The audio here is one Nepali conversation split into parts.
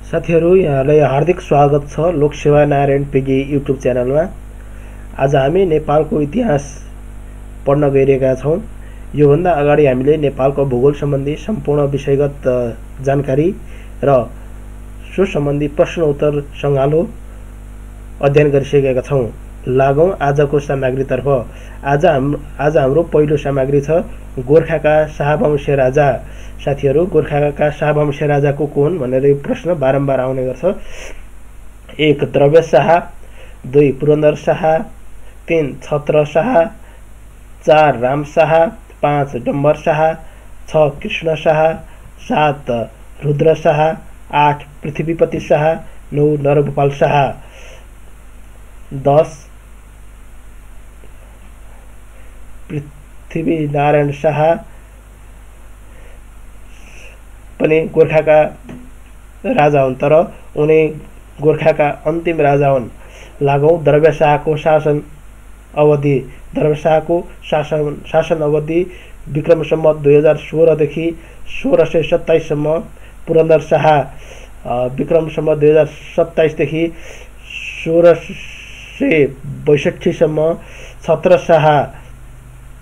साथीहरु, यहाँलाई हार्दिक स्वागत छ लोकसेवा नारायण पेगी युट्युब च्यानलमा। आज हामी नेपालको इतिहास पढ्न गइरहेका छौं। यो भन्दा अगाडि हामीले नेपालको भूगोल सम्बन्धी सम्पूर्ण विषयगत जानकारी र सो सम्बन्धी प्रश्न उत्तर संगालो अध्ययन गरिसकेका छौं। लागौं आजको सामग्रीतर्फ। आज हाम्रो पहिलो सामग्री छ गोरखाका शाहवंशीय राजा। साथीहरु, गोरखाका शाहवंशीय राजा को हुन् भनेर यो प्रश्न बारम्बार आउने गर्छ। 1 द्रव्य शाह, 2 पुरन्दर शाह, 3 छत्र शाह, 4 राम शाह, 5 डम्बर शाह, 6 कृष्ण शाह, 7 रुद्र शाह, 8 पृथ्वीपति शाह, 9 नरगोपाल शाह, 10 पृथ्वीनारायण शाह पनि गोरखाका राजा हुन्, तर उनी गोरखाका अन्तिम राजा हुन्। लागौं द्रव्यशाहको शासन अवधि। द्रव्यशाहको शासन अवधि विक्रम सम्वत 2016 देखि 1627 सम्म। पुरन्दर शाह विक्रम सम्वत 2027 देखि 1662 सम्म। छत्र शाह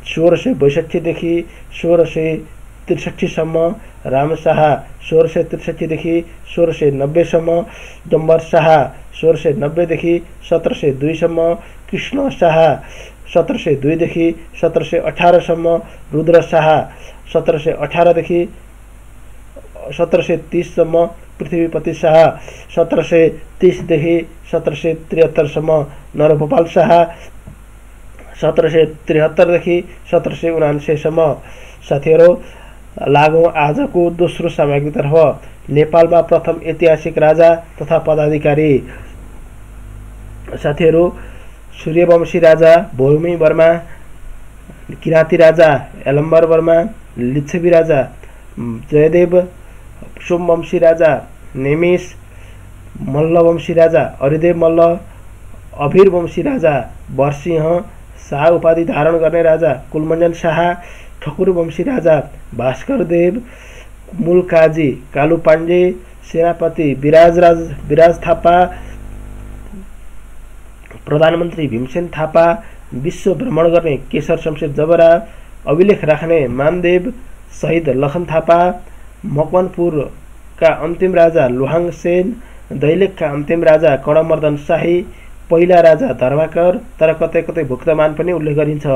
1662 देखि 1663 सम्म। राम शाह 1663 देखि 1690 सम्म। डम्बर शाह 1690 देखि 1702 सम्म। कृष्ण शाह 1702 देखि 1718 सम्म। रुद्र शाह 1718 देखि 1730 सम्म। पृथ्वीपति शाह 1730 देखि 1773 सम्म। नरगोपाल शाह 1773 देखि 1779 सम्म। साथीहरु, लागौं आजको दोस्रो सामग्रीतर्फ। नेपालमा प्रथम ऐतिहासिक राजा तथा पदाधिकारी। साथीहरु, सूर्यवंशी राजा भूमि वर्मा, किराती राजा यलम्बर वर्मा, लिच्छवी राजा जयदेव, सोमवंशी राजा नेमिस, मल्लवंशी राजा हरिदेव मल्ल, अभिरवंशी राजा बरसिंह, शाह उपाधि धारण गर्ने राजा कुलमण्डल शाह, ठकुर वंशी राजा भास्कर देव, मूलकाजी कालु पाण्डे, सेनापति विराज थापा, प्रधानमन्त्री भीमसेन थापा, विश्व भ्रमण गर्ने केशर शमशेर जबरा, अभिलेख राख्ने मानदेव, शहीद लखन थापा, मकवानपुरका अन्तिम राजा लोहाङ सेन, दैलेखका अन्तिम राजा कर्णमर्दन शाही, पहिला राजा धर्माकर, तर कतै कतै भुक्तमान पनि उल्लेख गरिन्छ।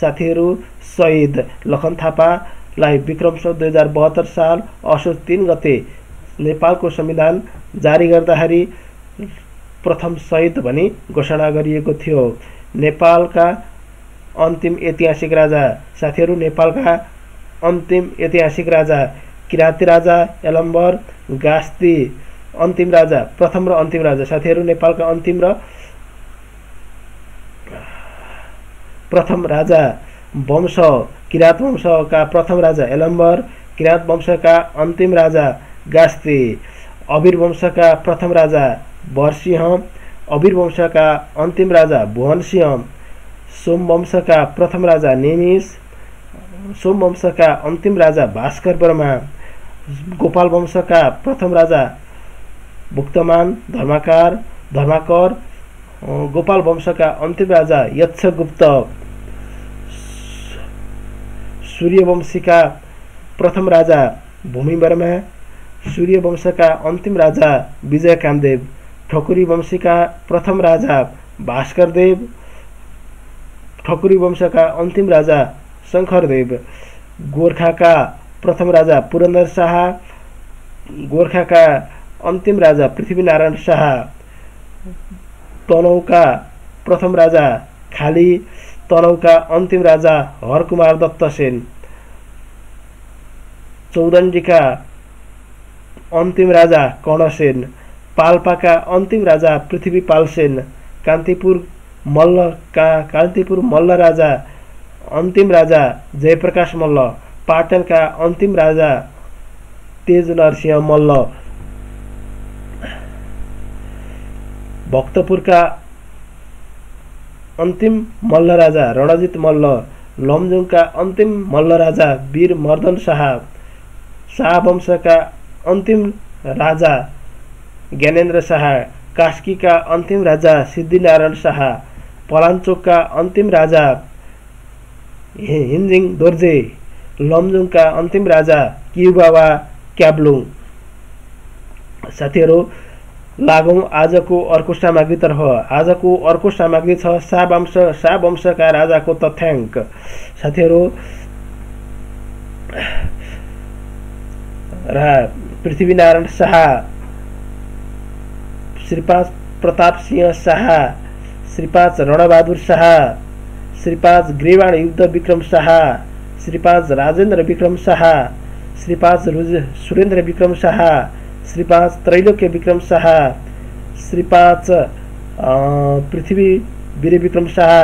साथीहरु, शहीद लखन थापालाई विक्रम सम्वत 2072 साल असोज 3 गते नेपालको संविधान जारी गर्दाखेरि प्रथम शहीद भनी घोषणा गरिएको थियो। नेपालका अन्तिम ऐतिहासिक राजा। साथीहरु, नेपालका अन्तिम ऐतिहासिक राजा किराती राजा यलम्बर, गास्ती अन्तिम राजा, प्रथम र अन्तिम राजा। साथीहरु, नेपालका अन्तिम र प्रथम राजा वंश किरात वंशका प्रथम राजा यलम्बर, किरात वंशका अन्तिम राजा गास्ती, अभिर वंशका प्रथम राजा बरसिंह, अभिर वंशका अन्तिम राजा भुवनसिंह, सोम वंशका प्रथम राजा नेमिस, सोम वंशका अन्तिम राजा भास्कर वर्मा, गोपाल वंशका प्रथम राजा भुक्तमान धर्माकर, गोपाल वंशका अन्तिम राजा यक्षगुप्त, सूर्यवंशीका प्रथम राजा भूमि वर्मा, सूर्यवंशका अन्तिम राजा विजय कामदेव, ठकुरी वंशीका प्रथम राजा भास्कर देव, ठकुरी वंशका अन्तिम राजा शंकरदेव, गोरखाका प्रथम राजा पुरन्दर शाह, गोरखाका अन्तिम राजा पृथ्वीनारायण शाह, तनहुँका प्रथम राजा खाली, तनहुँका अन्तिम राजा हरकुमार दत्त सेन, चौदण्डीका अन्तिम राजा कर्णसेन, पाल्पाका अन्तिम राजा पृथ्वीपाल सेन, कान्तिपुर मल्ल राजा अन्तिम राजा जयप्रकाश मल्ल, पाटनका अन्तिम राजा तेजनरसिंह मल्ल, भक्तपुरका अन्तिम मल्ल राजा रणजित मल्ल, लमजुङका अन्तिम मल्ल राजा वीर मर्दन शाह, शाह वंशका अन्तिम राजा ज्ञानेन्द्र शाह, कास्कीका अन्तिम राजा सिद्धिनारायण शाह, पलाञ्चोकका अन्तिम राजा हिन्जिङ दोर्जे, लमजुङका अन्तिम राजा क्युबावा क्याब्लुङ। साथीहरू, लागौं आजको अर्को सामग्रीतर्फ। आजको अर्को सामग्री छ सा वंशका राजाको तथ्याङ्क। साथीहरू, पृथ्वीनारायण शाह, श्री 5 प्रताप सिंह शाह, श्री 5 रणबहादुर शाह, श्री 5 ग्रीवाण युद्ध विक्रम शाह, श्री 5 राजेन्द्र विक्रम शाह, श्री 5 सुरेन्द्र विक्रम शाह, श्री 5 त्रैलोक्य विक्रम शाह, श्री 5 पृथ्वी वीर विक्रम शाह।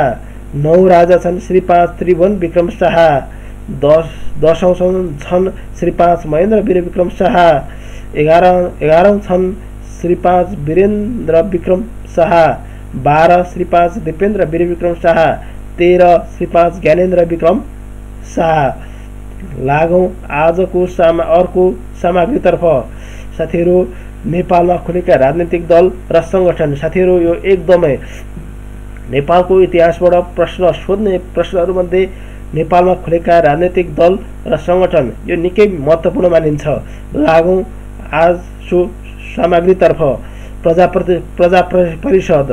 9 राजा छन् श्री 5 त्रिभुवन विक्रम शाह। 10औं छन् श्री 5 महेन्द्र वीर विक्रम शाह। 11औं छन् श्री 5 वीरेन्द्र विक्रम शाह। 12 श्री 5 दिपेन्द्र वीर विक्रम शाह। 13 श्री 5 ज्ञानेन्द्र विक्रम शाह। लागौं आजको अर्को सामग्रीतर्फ। साथीहरू, नेपालमा खुलेका राजनीतिक दल र संगठन। साथीहरू, यो एकदमै नेपालको इतिहासबाट प्रश्न सोध्ने प्रश्नहरूमध्ये नेपालमा खुलेका राजनीतिक दल र संगठन यो निकै महत्त्वपूर्ण मानिन्छ। लागौं आज सो सामग्रीतर्फ। प्रजा परिषद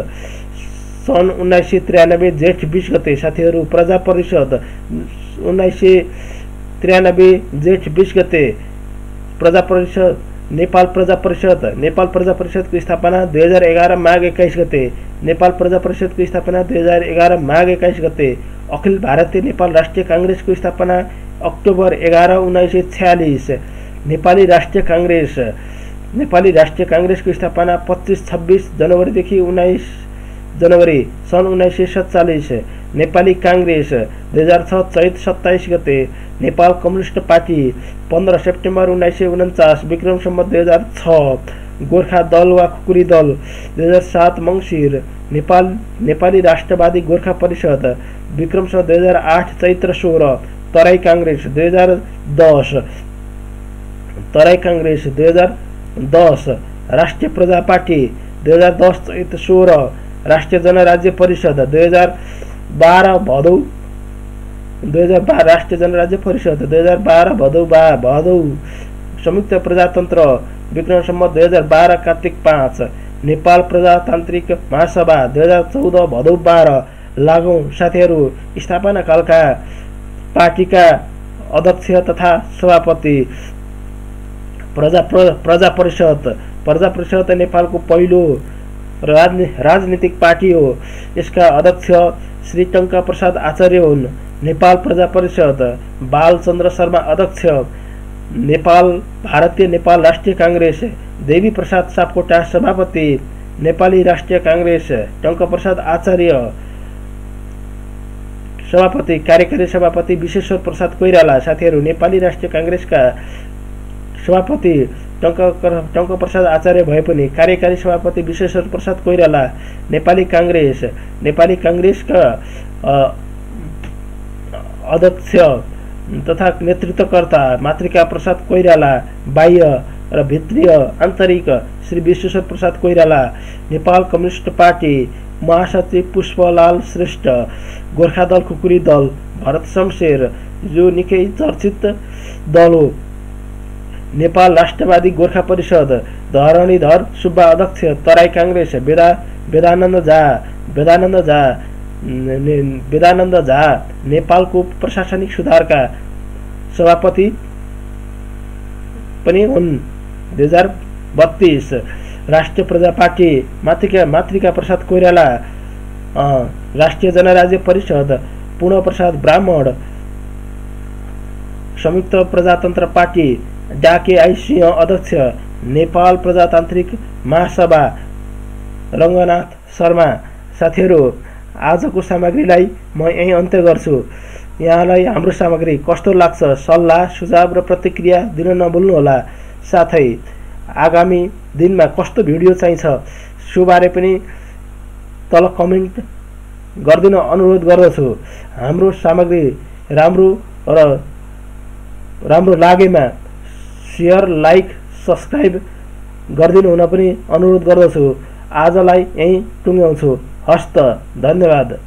सन् 1993 जेठ 20 गते। साथीहरू, प्रजा परिषद 1993 जेठ 20 गते। प्रजा परिषद नेपाल प्रजा परिषदको स्थापना 2011 माघ 21 गते। नेपाल प्रजा परिषदको स्थापना 2011 माघ 21 गते। अखिल भारतीय नेपाल राष्ट्रिय कांग्रेसको स्थापना अक्टोबर 11 1946। नेपाली राष्ट्रिय कांग्रेसको स्थापना 25-26 जनवरीदेखि 19 जनवरी सन् 1947। नेपाली कांग्रेस 2006 चैत 27 गते। Nepal communist party 15 September 1949 Vikram Samvat 2006। Gorkha दल वा खुकुरी दल 2007 मङ्सिर। नेपाली राष्ट्रवादी गोर्खा परिषद विक्रम सम्वत 2008 चैत्र 16। तराई कांग्रेस 2010। राष्ट्रिय प्रजा पार्टी 2010 चैत 16। राष्ट्रिय जनराज्य परिषद 2012 भदौ। राष्ट्रिय जनराज्य परिषद 2012 भदौ। संयुक्त प्रजातन्त्र विक्रम सम्वत 2012 कार्तिक 5। नेपाल प्रजातान्त्रिक महासभा 2014 भदौ 12। लागौं साथीहरू, स्थापना कालका पार्टीका अध्यक्ष तथा सभापति। प्रजा परिषद नेपालको पहिलो राजनीतिक पार्टी हो। यसका अध्यक्ष श्री टंका प्रसाद आचार्य हुन्। नेपाल प्रजा परिषद बालचन्द्र शर्मा अध्यक्ष। भारतीय नेपाल राष्ट्रिय कांग्रेस देवी प्रसाद सापकोटा सभापति। नेपाली राष्ट्रिय कांग्रेस टंका प्रसाद आचार्य सभापति। कार्यकारी सभापति विश्वेश्वर प्रसाद कोइराला। साथीहरू, नेपाली राष्ट्रिय कांग्रेसका सभापति टंक प्रसाद आचार्य भए पनि कार्यकारी सभापति विश्वेश्वर प्रसाद कोइराला। नेपाली कांग्रेसका अध्यक्ष तथा नेतृत्वकर्ता मातृका प्रसाद कोइराला। बाह्य र भित्रीय आन्तरिक श्री विश्वेश्वर प्रसाद कोइराला। नेपाल कम्युनिस्ट पार्टी महासचिव पुष्पलाल श्रेष्ठ। गोर्खा दल खुकुरी दल भरत शमशेर, जो निकै चर्चित दल हो। नेपाल राष्ट्रवादी गोर्खा परिषद धरणीधर सुब्बा अध्यक्ष। तराई कांग्रेस वेदानन्द झा नेपालको प्रशासनिक सुधारका सभापति पनि हुन्। 2032। राष्ट्रिय प्रजा पार्टी मातृका प्रसाद कोइराला। राष्ट्रिय जनराज्य परिषद पूर्ण प्रसाद ब्राह्मण। संयुक्त प्रजातन्त्र पार्टी डाके आई सिंह अध्यक्ष। नेपाल प्रजातान्त्रिक महासभा रङ्गनाथ शर्मा। साथीहरू, आजको सामग्रीलाई म यही अन्त्य गर्छु। यहाँलाई हाम्रो सामग्री कस्तो लाग्छ सल्लाह सुझाव र प्रतिक्रिया दिन नभुल्नुहोला। साथै आगामी दिनमा कस्तो भिडियो चाहिन्छ सो बारे पनि तल कमेन्ट गरिदिन अनुरोध गर्दछु। हाम्रो सामग्री राम्रो लागेमा शेयर, लाइक, सब्सक्राइब गरिदिनु हुन पनि अनुरोध गर्दछु। आजलाई यही टुङ्ग्याउँछु। हस्त, धन्यवाद।